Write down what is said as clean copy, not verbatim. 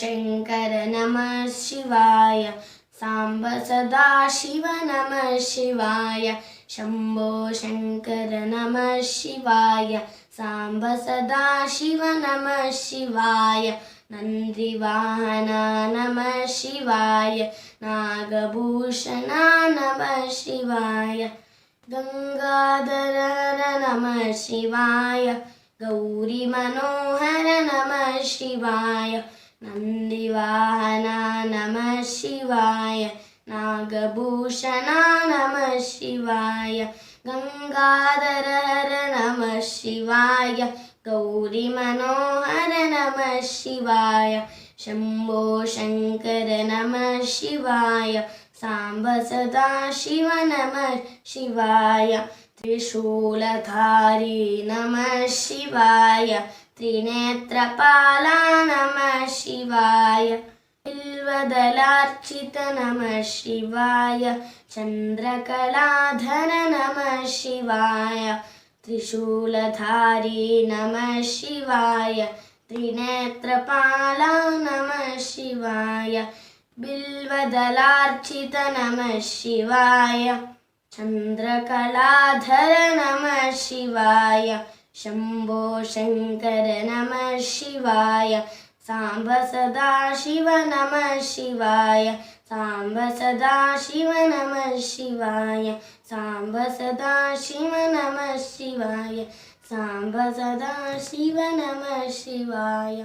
शङ्कर नमः शिवाय साम्ब सदाशिव नमः शिवाय शम्भो शङ्कर नमः शिवाय साम्ब सदाशिव नमः शिवाय नन्दिवाहना नमः शिवाय नागभूषणा नमः शिवाय गङ्गाधर नमः शिवाय गौरीमनोहर नमः शिवाय नन्दिवाहना नमः शिवाय नागभूषणा नमः शिवाय गङ्गाधर नमः शिवाय गौरीमनोहर नमः शिवाय शम्भो शङ्कर नमः शिवाय साम्ब सदाशिव नमः शिवाय त्रिशूलधारी नमः शिवाय त्रिनेत्रपाला नमः शिवाय बिल्वदलार्चित नमः शिवाय चन्द्रकलाधर नमः शिवाय त्रिशूलधारी नमः शिवाय त्रिनेत्रपाला नमः शिवाय बिल्वदलार्चित नमः शिवाय चन्द्रकलाधर नमः शिवाय शम्भो शङ्कर नमः शिवाय साम्ब सदाशिव नमः शिवाय साम्ब सदाशिव नमः शिवाय साम्ब सदाशिव नमः शिवाय साम्ब सदाशिव नमः शिवाय।